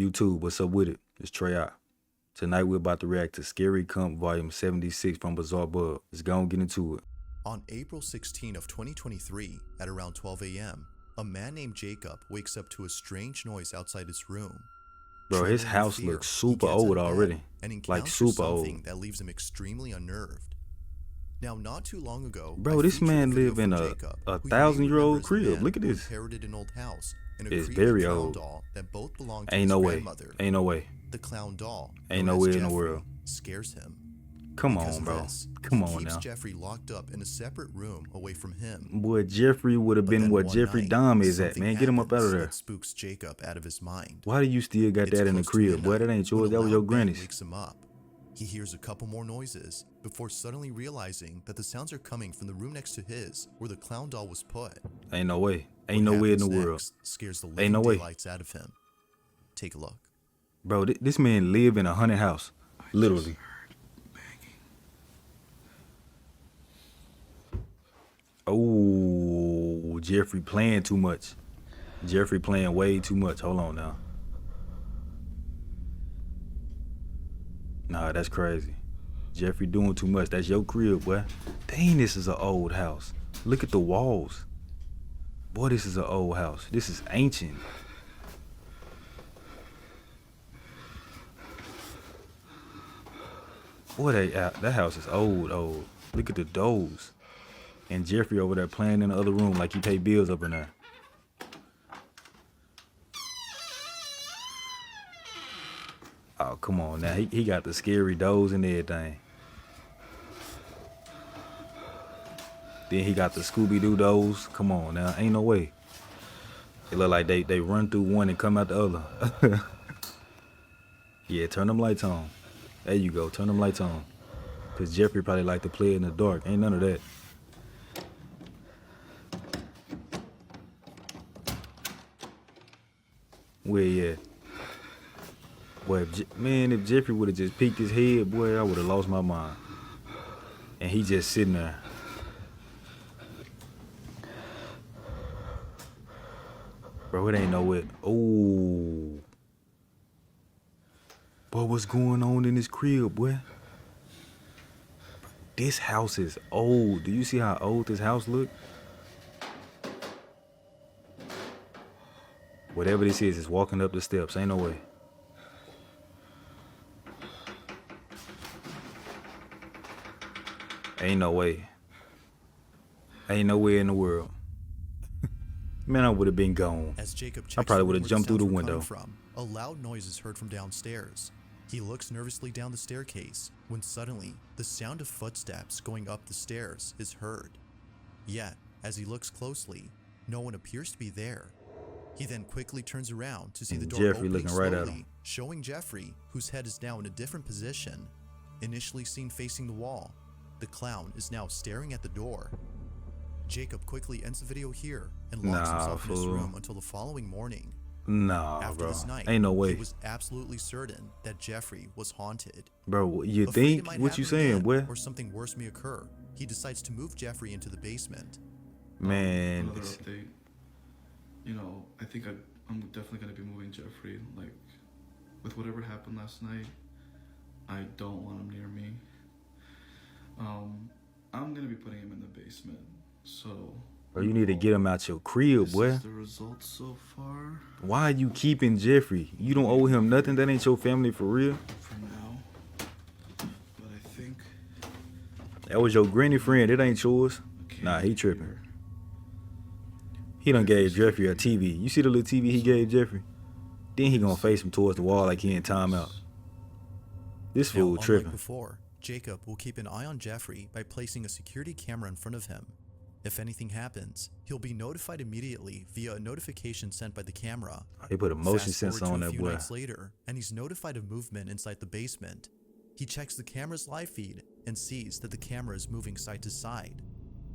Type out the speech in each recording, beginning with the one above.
YouTube, what's up with it? It's Trey. Tonight we're about to react to Scary Comp Volume 76 from Bizarre Bub. Let's go and get into it. On April 16 of 2023, at around 12 a.m., a man named Jacob wakes up to a strange noise outside his room. Bro, his Trembling in house fear, looks he super gets out old of bed already. and Like encounters super something old. that leaves him extremely unnerved. Now, not too long ago, Bro, I this featured man video live in from a Jacob, who you may 1,000-year-old remember as the crib. man Look at who this. inherited an old house and a It's creepy very clown old. doll that both belonged to Ain't his no way. grandmother. Ain't no way. The clown doll, Ain't known no as way in the Jeffrey, world. scares him. Come Because on, of bro. this, Come he on keeps now. Jeffrey locked up in a separate room away from him. Boy, Jeffrey would have But been then what one Jeffrey night, Dahmer is at, something man. Get him up out of happens there. that spooks Jacob out of his mind. Why do you still got It's that in the close to crib? Boy, that midnight ain't when yours. a That was your loud bang granny's. wakes him up. He hears a couple more noises before suddenly realizing that the sounds are coming from the room next to his, where the clown doll was put. Ain't no way. Ain't What no way in the happens world. next scares the Ain't living no way. daylights out of him. Take a look. Bro, this man live in a haunted house. Literally. Oh, Jeffrey playing too much. Jeffrey playing way too much. Hold on now. Nah, that's crazy. Jeffrey doing too much. That's your crib, boy. Dang, this is an old house. Look at the walls. Boy, this is an old house. This is ancient. Boy, that house is old. Look at the doors. And Jeffrey over there playing in the other room like he pay bills up in there. Oh, come on now. He got the scary doors and everything. Then he got the Scooby-Doo doors. Come on now. Ain't no way. It look like they run through one and come out the other. Yeah, turn them lights on. There you go. Turn them lights on. Because Jeffrey probably like to play in the dark. Ain't none of that. Where he at? Boy, if Jeffrey would have just peeked his head, boy, I would have lost my mind. And he just sitting there. Bro, it ain't no it. Oh. Boy, what's going on in this crib, boy? This house is old. Do you see how old this house look? Whatever this is walking up the steps. Ain't no way. Ain't no way. Ain't no way in the world. Man, I would have been gone. As Jacob checks I probably the would room have where jumped through the sounds were coming window. from, a loud noise is heard from downstairs. He looks nervously down the staircase when suddenly the sound of footsteps going up the stairs is heard. Yet, as he looks closely, no one appears to be there. He then quickly turns around to see the door Jeffrey opening looking right at slowly, him. showing Jeffrey, whose head is now in a different position. Initially seen facing the wall, the clown is now staring at the door. Jacob quickly ends the video here and locks himself in his room until the following morning. Nah, After bro. this night, Ain't no way. he was absolutely certain that Jeffrey was haunted. Bro, you Afraid it think? might What you happen saying, again, boy? or something worse may occur, he decides to move Jeffrey into the basement. Man. Another update. You know, I think I'm definitely going to be moving Jeffrey. Like, with whatever happened last night, I don't want him near me. I'm going to be putting him in the basement. So, Bro, you need to get him out your crib, this boy. is the results so far. Why are you keeping Jeffrey? You don't owe him nothing. That ain't your family for real. For now. But I think That was your granny friend. It ain't yours. I Nah, can't he tripping. hear. He done gave Jeffrey a TV. You see the little TV he gave Jeffrey? Then he gonna face him towards the wall like he in timeout. This Now, fool unlike tripping. before, Jacob will keep an eye on Jeffrey by placing a security camera in front of him. If anything happens, he'll be notified immediately via a notification sent by the camera. He put a motion Fast sensor forward on to a that few boy. nights later, and he's notified of movement inside the basement. He checks the camera's live feed and sees that the camera is moving side to side.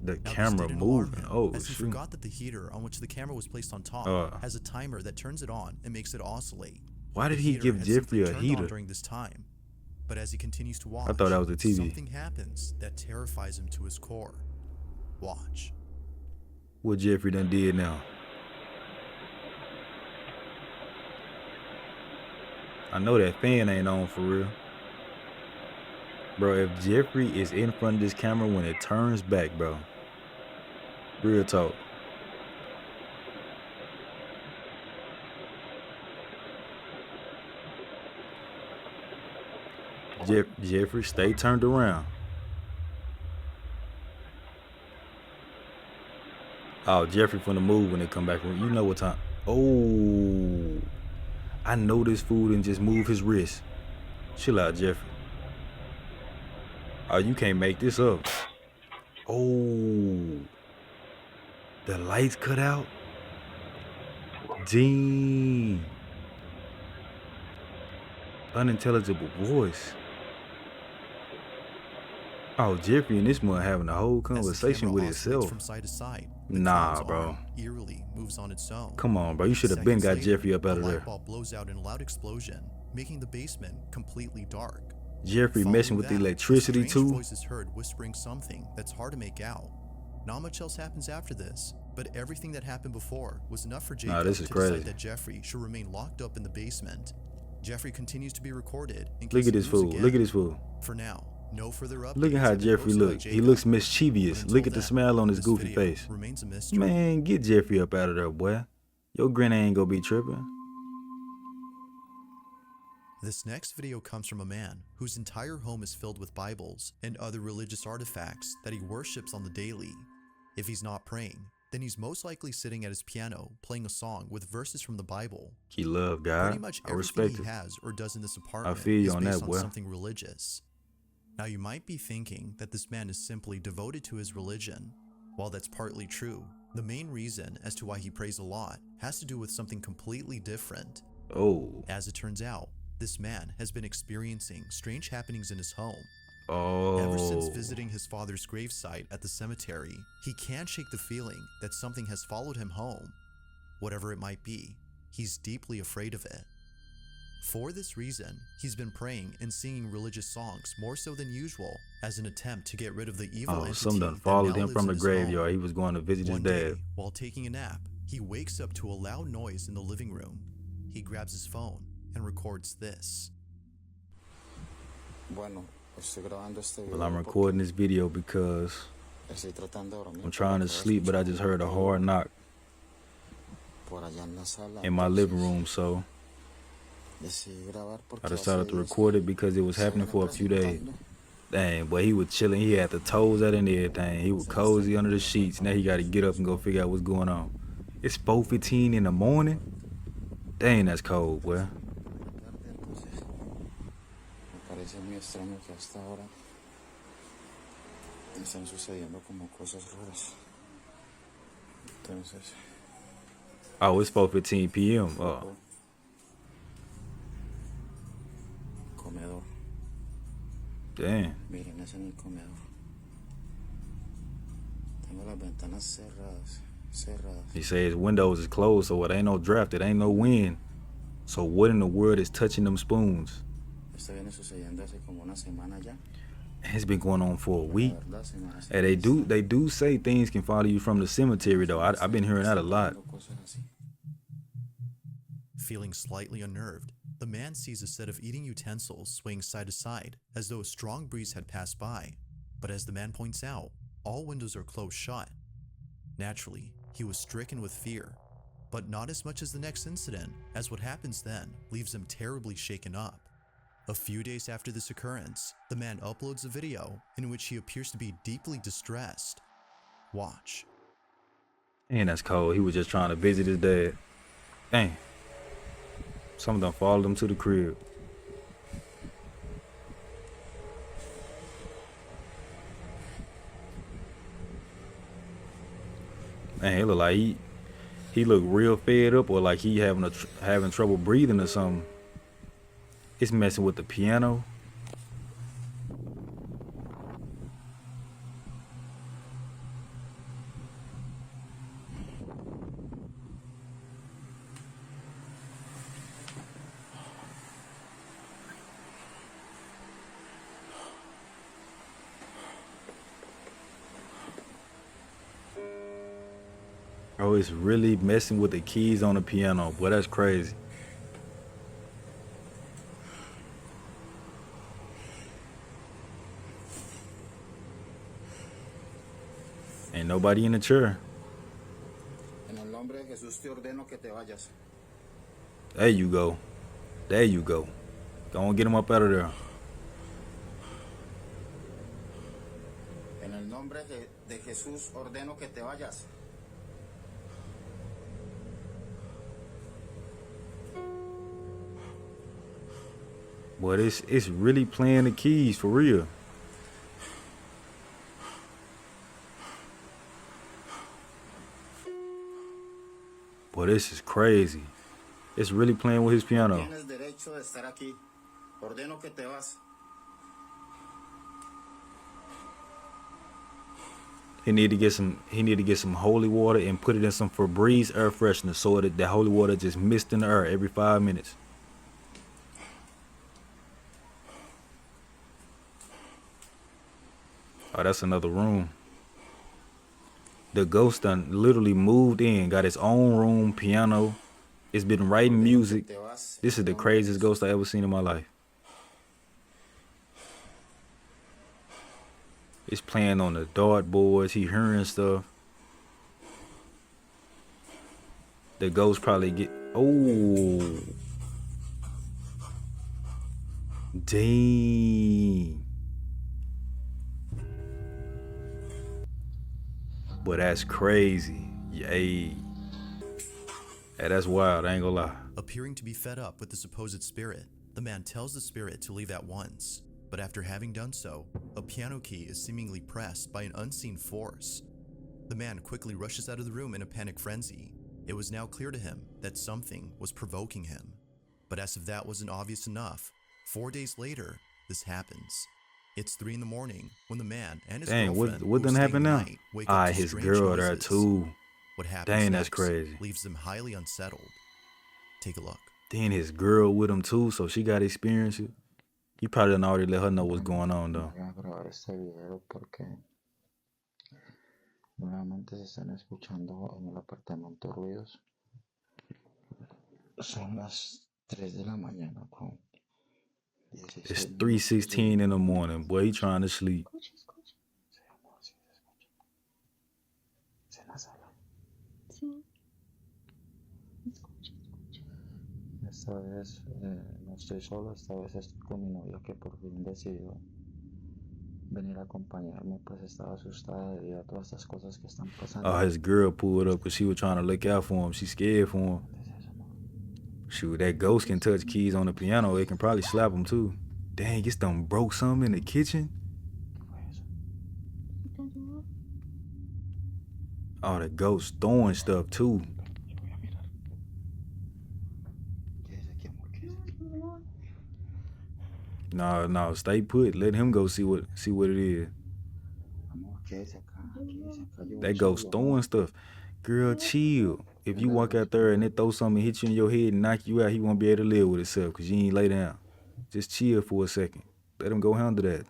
The Now, this camera didn't alarm moving. him, Oh, as he shoot. forgot that the heater on which the camera was placed on top has a timer that turns it on and makes it oscillate. Why did The he heater give had Jeffrey simply a turned on heater? during this time, but as he continues to watch, I thought that was a TV. something happens that terrifies him to his core. Watch. What Jeffrey done did now? I know that fan ain't on for real. Bro, if Jeffrey is in front of this camera when it turns back, bro. Real talk. Jeffrey, stay turned around. Oh, Jeffrey from the move when they come back. You know what time. Oh, I know this fool didn't just move his wrist. Chill out, Jeffrey. Oh, you can't make this up. Oh, the lights cut out. Dang. Unintelligible voice. Oh, Jeffrey and this one having a whole conversation with itself. From side to side, nah, bro. Eerily moves on its own. Come on, bro. You should have been got Jeffrey up out of there. The light bulb blows out in a loud explosion, making the basement completely dark. Jeffrey messing with the electricity too. Voice is heard whispering something that's hard to make out. Not much else happens after this, but everything that happened before was enough for Jacob to decide that Jeffrey should remain locked up in the basement. Jeffrey continues to be recorded. Look at this fool. Look at this fool. For now, no further updates. Look at how Jeffrey looks. He looks mischievous. Look at the smile on his goofy face. Man, get Jeffrey up out of there, boy. Your granny ain't gonna be tripping. This next video comes from a man whose entire home is filled with Bibles and other religious artifacts that he worships on the daily. If he's not praying, then he's most likely sitting at his piano playing a song with verses from the Bible. He love God. Pretty much I respect everything it. he has or does in this apartment I feel you is on based that, on boy. something religious. Now you might be thinking that this man is simply devoted to his religion. While that's partly true, the main reason as to why he prays a lot has to do with something completely different. Oh. As it turns out, this man has been experiencing strange happenings in his home. Oh. Ever since visiting his father's gravesite at the cemetery, he can't shake the feeling that something has followed him home. Whatever it might be, he's deeply afraid of it. For this reason, he's been praying and singing religious songs more so than usual as an attempt to get rid of the evil entity some done that followed now him lives from in the his graveyard. home. He was going to visit his One dad. day, while taking a nap, he wakes up to a loud noise in the living room. He grabs his phone and records this. Well, I'm recording this video because I'm trying to sleep, but I just heard a hard knock in my living room, so I decided to record it because it was happening for a few days. Dang, boy, he was chilling. He had the toes out and everything. He was cozy under the sheets. Now he got to get up and go figure out what's going on. It's 4:15 in the morning. Dang, that's cold, boy. Parece muy extraño que hasta ahora están sucediendo como cosas raras. Entonces. Oh, it's 4:15 p.m. Oh. Comedor. Damn. Miren, es en el comedor. Tengo las ventanas cerradas. He says his windows is closed, so it ain't no draft, it ain't no wind. So what in the world is touching them spoons? Esto viene sucediendo hace como una semana ya. It's been going on for a week. Hey, they do say things can follow you from the cemetery though. I've been hearing that a lot. Feeling slightly unnerved, the man sees a set of eating utensils swaying side to side as though a strong breeze had passed by. But as the man points out, all windows are closed shut. Naturally, he was stricken with fear, but not as much as the next incident, as what happens then leaves him terribly shaken up. A few days after this occurrence, the man uploads a video in which he appears to be deeply distressed. Watch. And that's cold. He was just trying to visit his dad. Dang. Some of them followed him to the crib. Man, he look like he look real fed up, or like he having trouble breathing or something. It's messing with the piano. Oh, it's really messing with the keys on the piano. Boy, that's crazy. Ain't nobody in the chair. En el nombre de Jesús te ordeno que te vayas. There you go. There you go. Go on, get him up out of there. En el nombre de Jesús ordeno que te vayas. But it's really playing the keys for real. Boy, this is crazy. It's really playing with his piano. Tienes derecho de estar aquí. Ordeno que te vas. He need to get some holy water and put it in some Febreze air freshener so that the holy water just mist in the air every 5 minutes. Oh, that's another room. The ghost done literally moved in, got its own room, piano. It's been writing music. This is the craziest ghost I ever seen in my life. It's playing on the dartboards. He hearing stuff. The ghost probably get... Oh. Dang. But that's crazy. Yay. Hey, that's wild. I ain't gonna lie. Appearing to be fed up with the supposed spirit, the man tells the spirit to leave at once. But after having done so, a piano key is seemingly pressed by an unseen force. The man quickly rushes out of the room in a panic frenzy. It was now clear to him that something was provoking him. But as if that wasn't obvious enough, 4 days later, this happens. It's 3 a.m. when the man and his girlfriend what who done were happened staying now? the night wake up to His strange girl there noises. too. What happens Dang, next that's crazy. leaves them highly unsettled. Take a look. Then his girl with him too, so she got to experience it. He probably done already let her know what's going on though. Voy a grabar este video porque nuevamente se están escuchando en el apartamento ruidos. Son las 3 de la mañana con 16 It's minutos. 3:16 in the morning. Boy, he trying to sleep. Sí, amor, sí se escucha. Es en la sala. Sí, Esta vez no estoy solo, esta vez estoy con mi novia que por fin decidió venir a acompañarme, pues estaba asustada debido a todas estas cosas que están pasando. Oh, his girl pulled up because she was trying to look out for him. She scared for him. ¿Qué es eso, amor? Shoot, that ghost can touch keys on the piano. It can probably slap him too. Dang, it's done broke something in the kitchen. ¿Qué fue eso? te ayudo. Oh, the ghost throwing stuff too. Yo voy a mirar. ¿Qué es aquí, amor? ¿Qué es aquí? No, stay put. Let him go see what it is. Amor, ¿qué es acá? ¿Qué es acá? Yo voy That ghost solo, throwing amor. stuff. Girl, chill. If you walk out there and they throw something, hit you in your head and knock you out, he won't be able to live with himself because you ain't lay down. Just chill for a second. Let him go handle that.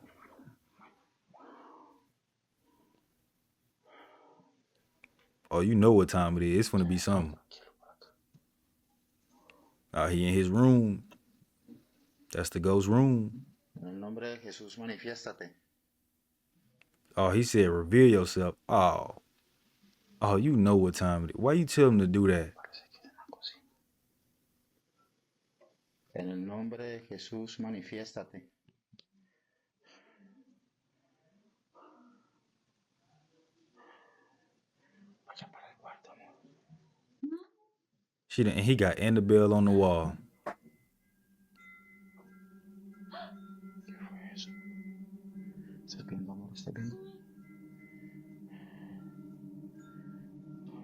Oh, you know what time it is. It's gonna be something. Oh, he in his room. That's the ghost room. En el nombre de Jesús, manifiéstate. Oh, he said reveal yourself. Oh, you know what time it is. Why you tell him to do that? Parece que es en la cocina. En el nombre de Jesús, manifiéstate. Vaya para el cuarto, amor. He got Annabelle on the wall. ¿Qué fue eso? ¿Estás viendo, amor? ¿Estás viendo?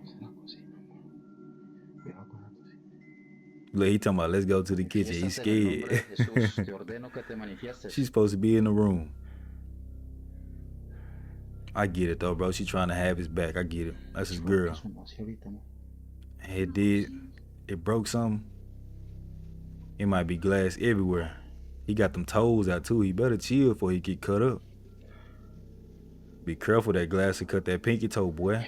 Es en la cocina, amor. Cuidado con la cocina. Look, he talking about let's go to the kitchen. He's Manifiéstate en el nombre de scared. Jesús. Te ordeno que te manifiestes. She's supposed to be in the room. I get it though, bro. She trying to have his back. I get it. That's his girl. Sonó así ahorita, amor. It did. It broke something. It might be glass everywhere. He got them toes out too. He better chill before he get cut up. Be careful that glass will cut that pinky toe, boy.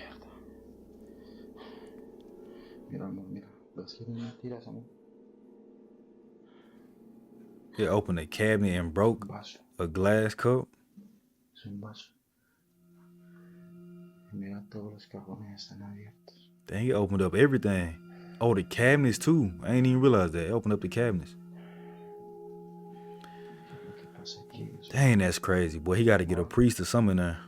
Mira, amor, mira. ¿Ves que no tiras, amor? He opened a cabinet and broke Vaso. a glass cup. Es un vaso. Mira, todos los cajones están abiertos. Dang, he opened up everything. Oh, the cabinets too. I ain't even realize that. He opened up the cabinets. Lo que pasa aquí es Dang, that's crazy. Boy, he got to get a priest or something in there.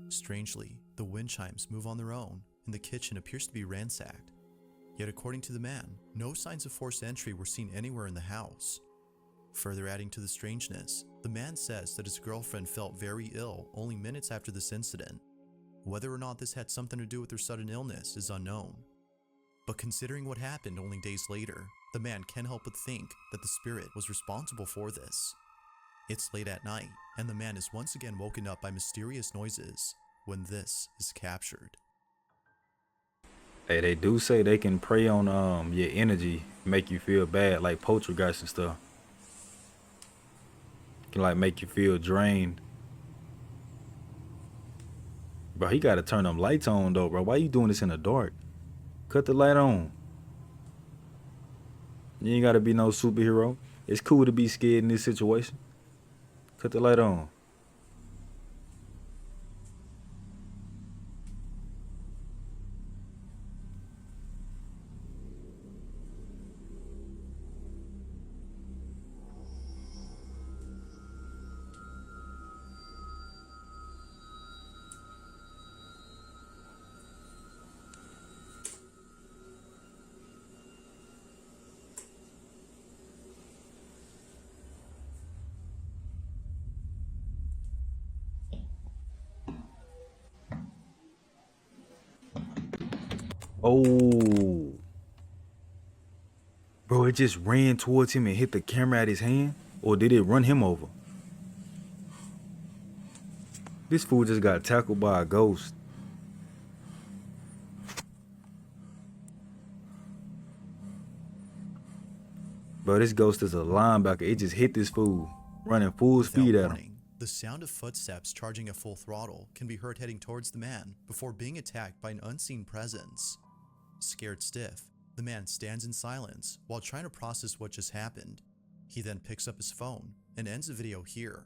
Strangely, the wind chimes move on their own, and the kitchen appears to be ransacked. Yet according to the man, no signs of forced entry were seen anywhere in the house. Further adding to the strangeness, the man says that his girlfriend felt very ill only minutes after this incident. Whether or not this had something to do with her sudden illness is unknown. But considering what happened only days later, the man can't help but think that the spirit was responsible for this. It's late at night, and the man is once again woken up by mysterious noises when this is captured. Hey, they do say they can prey on your energy, make you feel bad, like poltergeist and stuff. Can like make you feel drained. Bro, he gotta turn them lights on though, bro. Why you doing this in the dark? Cut the light on. You ain't gotta be no superhero. It's cool to be scared in this situation. Cut the light on. Oh. Bro, it just ran towards him and hit the camera at his hand? Or did it run him over? This fool just got tackled by a ghost. Bro, this ghost is a linebacker. It just hit this fool, running full speed at him. Warning, the sound of footsteps charging at full throttle can be heard heading towards the man before being attacked by an unseen presence. Scared stiff, the man stands in silence while trying to process what just happened. He then picks up his phone and ends the video here.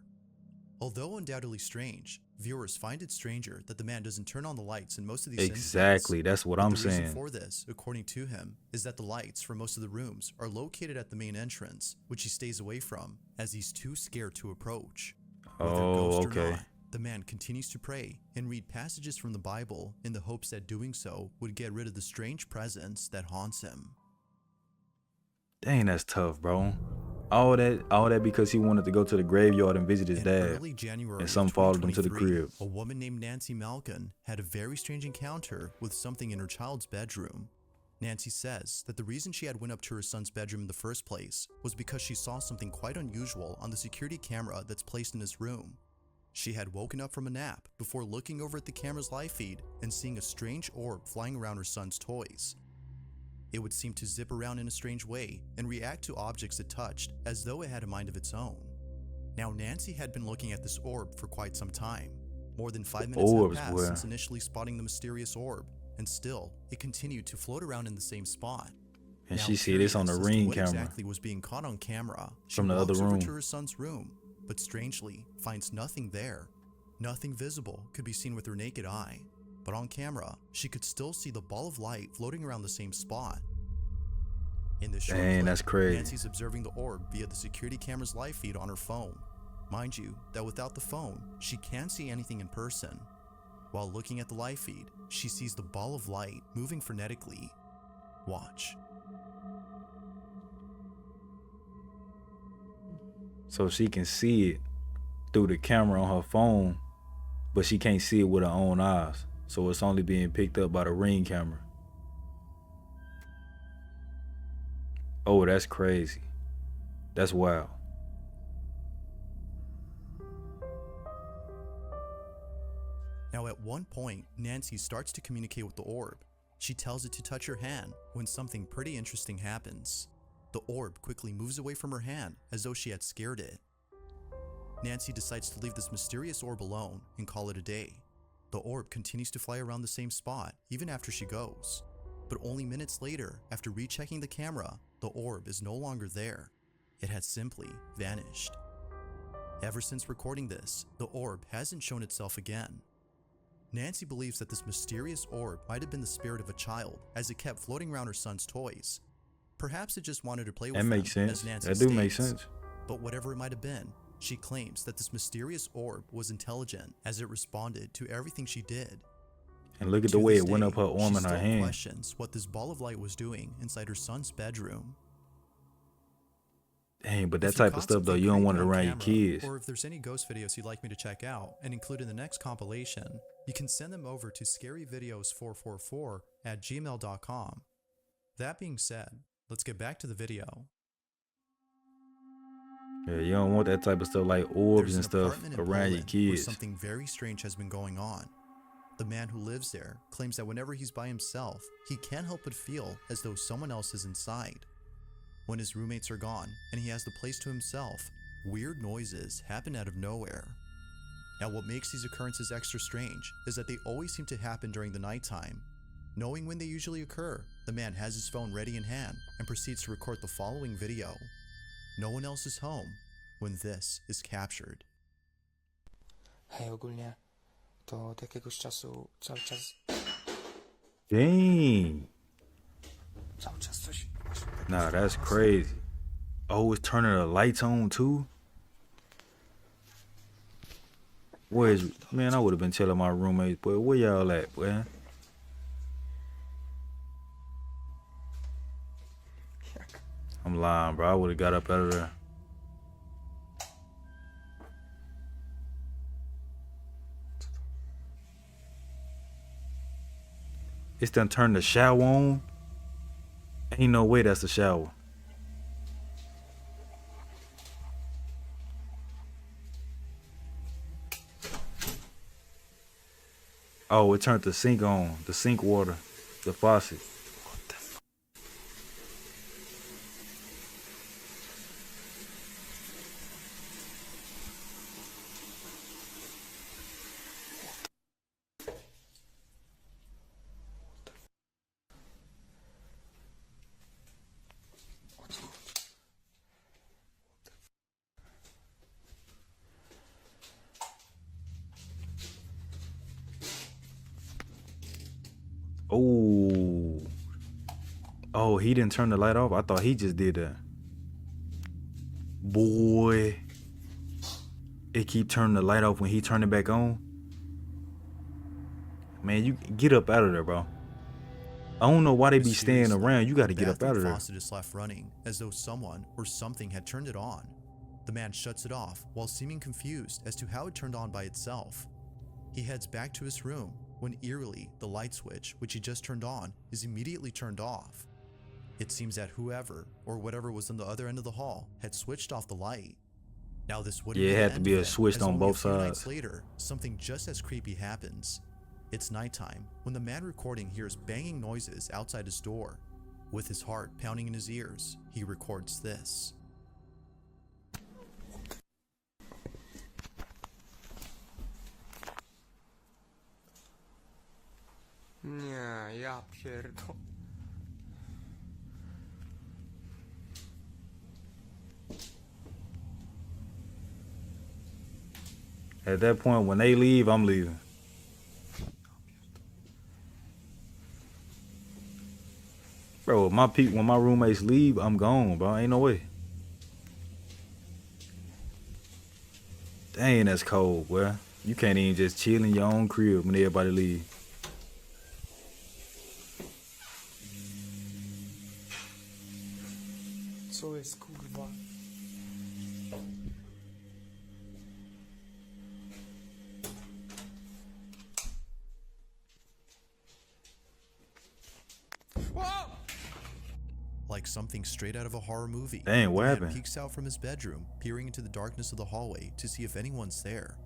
Although undoubtedly strange, viewers find it stranger that the man doesn't turn on the lights in most of these Exactly, incidents. that's what But I'm the reason saying. for this, according to him, is that the lights for most of the rooms are located at the main entrance, which he stays away from as he's too scared to approach. Whether Oh, ghost okay. or not, the man continues to pray and read passages from the Bible in the hopes that doing so would get rid of the strange presence that haunts him. Dang, that's tough, bro. All that because he wanted to go to the graveyard and visit his In dad. early January And of some followed him to the 2023, crib. a woman named Nancy Malkin had a very strange encounter with something in her child's bedroom. Nancy says that the reason she had went up to her son's bedroom in the first place was because she saw something quite unusual on the security camera that's placed in his room. She had woken up from a nap before looking over at the camera's live feed and seeing a strange orb flying around her son's toys. It would seem to zip around in a strange way and react to objects it touched as though it had a mind of its own. Now, Nancy had been looking at this orb for quite some time. More than 5 minutes had Orbs, passed boy. since initially spotting the mysterious orb, and still, it continued to float around in the same spot. And Now, she see this on the curious as to Ring what camera. exactly was being caught on camera, she From the other walks over room. to her son's room, but strangely finds nothing there. Nothing visible could be seen with her naked eye, but on camera, she could still see the ball of light floating around the same spot. In this short Dang, clip, that's crazy. Nancy's observing the orb via the security camera's live feed on her phone. Mind you, that without the phone, she can't see anything in person. While looking at the live feed, she sees the ball of light moving frenetically. Watch. So she can see it through the camera on her phone, but she can't see it with her own eyes. So it's only being picked up by the Ring camera. Oh, that's crazy. That's wild. Now at one point, Nancy starts to communicate with the orb. She tells it to touch her hand when something pretty interesting happens. The orb quickly moves away from her hand as though she had scared it. Nancy decides to leave this mysterious orb alone and call it a day. The orb continues to fly around the same spot even after she goes. But only minutes later, after rechecking the camera, the orb is no longer there. It had simply vanished. Ever since recording this, the orb hasn't shown itself again. Nancy believes that this mysterious orb might have been the spirit of a child as it kept floating around her son's toys. Perhaps it just wanted to play with That makes them, sense. as Nancy That do make states. sense. But whatever it might have been, she claims that this mysterious orb was intelligent as it responded to everything she did. And look at To the way this it went day, up her arm she and her still hand. questions what this ball of light was doing inside her son's bedroom. Dang, but that If you type of caught stuff though, something you don't creepy want it on around your camera, kids. Or if there's any ghost videos you'd like me to check out and include in the next compilation, you can send them over to scaryvideos444@gmail.com. That being said, let's get back to the video. Yeah, you don't want that type of stuff like orbs There's and an stuff apartment in around your Poland where kids. something very strange has been going on. The man who lives there claims that whenever he's by himself, he can't help but feel as though someone else is inside. When his roommates are gone and he has the place to himself, weird noises happen out of nowhere. Now, what makes these occurrences extra strange is that they always seem to happen during the nighttime. Knowing when they usually occur, the man has his phone ready in hand and proceeds to record the following video. No one else is home when this is captured. Hej, ogólnie to od jakiegoś czasu cały czas coś... Nah, that's crazy. Oh, it's turning the lights on too? Where's, man, I would have been telling my roommates, boy, where y'all at, boy? I'm lying, bro. I would have got up out of there. It's done turned the shower on. Ain't no way that's the shower. Oh, it turned the sink on. The sink water. The faucet. Oh. Oh, he didn't turn the light off? I thought he just did that. Boy. It keep turning the light off when he turn it back on. Man, you get up out of there, bro. I don't know why they be staying around. You got to get up out of The there. faucet is left running as though someone or something had turned it on. The man shuts it off while seeming confused as to how it turned on by itself. He heads back to his room when eerily the light switch, which he just turned on, is immediately turned off. It seems that whoever or whatever was on the other end of the hall had switched off the light. Now this wouldn't Yeah, be it the had to end be of a it, switch as on only both a few nights sides. later, something just as creepy happens. It's nighttime when the man recording hears banging noises outside his door. With his heart pounding in his ears, he records this. Nie, ja pierdol... At that point, when they leave, I'm leaving. Bro, when my roommates leave, I'm gone, bro. Ain't no way. Dang, that's cold, boy. You can't even just chill in your own crib when everybody leave. Co jest, kurwa? Like something straight out of a horror movie. Dang, what the man happened? peeks out from his bedroom, peering into the darkness of the hallway to see if anyone's there.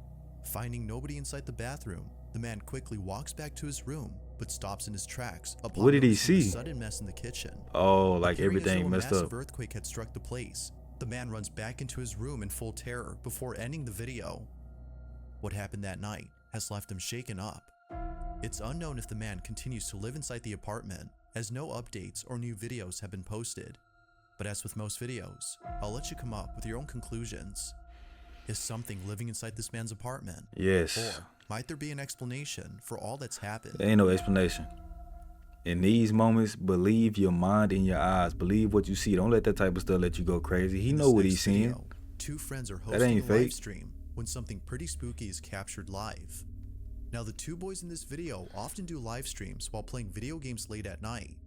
Finding nobody inside the bathroom, the man quickly walks back to his room, but stops in his tracks upon What did he noticing a see? sudden mess in the kitchen. Oh, like Appearing as though everything a messed massive up. earthquake had struck the place. The man runs back into his room in full terror before ending the video. What happened that night has left him shaken up. It's unknown if the man continues to live inside the apartment, as no updates or new videos have been posted. But as with most videos, I'll let you come up with your own conclusions. Is something living inside this man's apartment? Yes. Or might there be an explanation for all that's happened? There ain't no explanation. In these moments, believe your mind and your eyes. Believe what you see. Don't let that type of stuff let you go crazy. He In know this what next he's seeing. video, two friends are That hosting a ain't live fake. stream when something pretty spooky is captured live. Now, the two boys in this video often do live streams while playing video games late at night.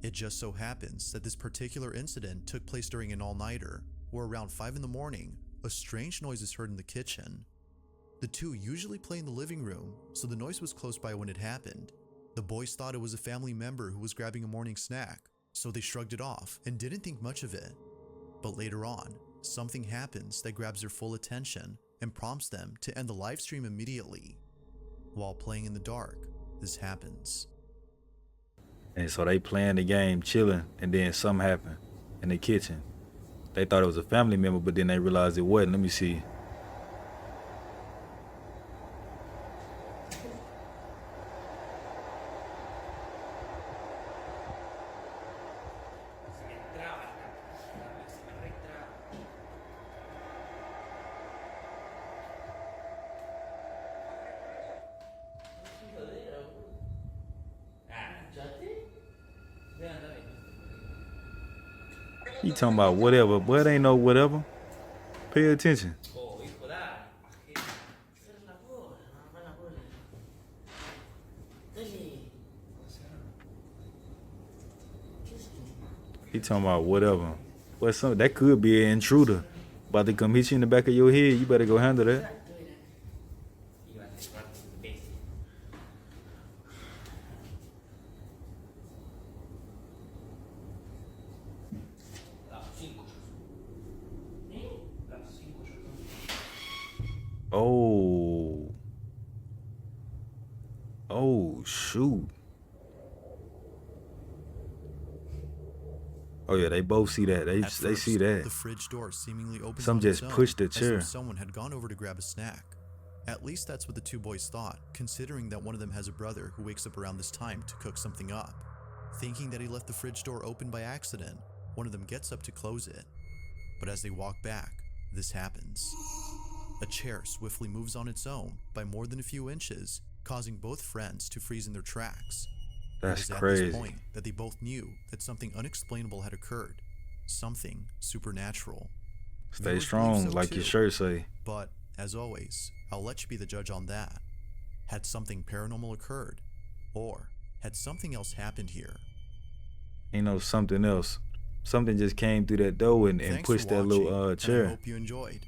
It just so happens that this particular incident took place during an all-nighter, where around 5 in the morning, a strange noise is heard in the kitchen. The two usually play in the living room, so the noise was close by when it happened. The boys thought it was a family member who was grabbing a morning snack, so they shrugged it off and didn't think much of it. But later on, something happens that grabs their full attention and prompts them to end the live stream immediately. While playing in the dark, this happens. And so they playing the game, chilling, and then something happened in the kitchen. They thought it was a family member, but then they realized it wasn't. Let me see. You talking about whatever, but ain't no whatever. Pay attention. He talking about whatever. But some that could be an intruder about to come hit you in the back of your head. You better go handle that. Oh. Oh, shoot. Oh yeah, they both see that. They At see first, that. the fridge door seemingly opened Some on just its own, pushed the as though chair. someone had gone over to grab a snack. At least that's what the two boys thought, considering that one of them has a brother who wakes up around this time to cook something up. Thinking that he left the fridge door open by accident, one of them gets up to close it. But as they walk back, this happens. A chair swiftly moves on its own by more than a few inches, causing both friends to freeze in their tracks. That's It was at crazy. this point that they both knew that something unexplainable had occurred. Something supernatural. Stay Viewers strong, believe so like your too. shirt say. But, as always, I'll let you be the judge on that. Had something paranormal occurred? Or had something else happened here? You know, something else. Something just came through that door and Thanks pushed for that watching, little and I chair. hope you enjoyed.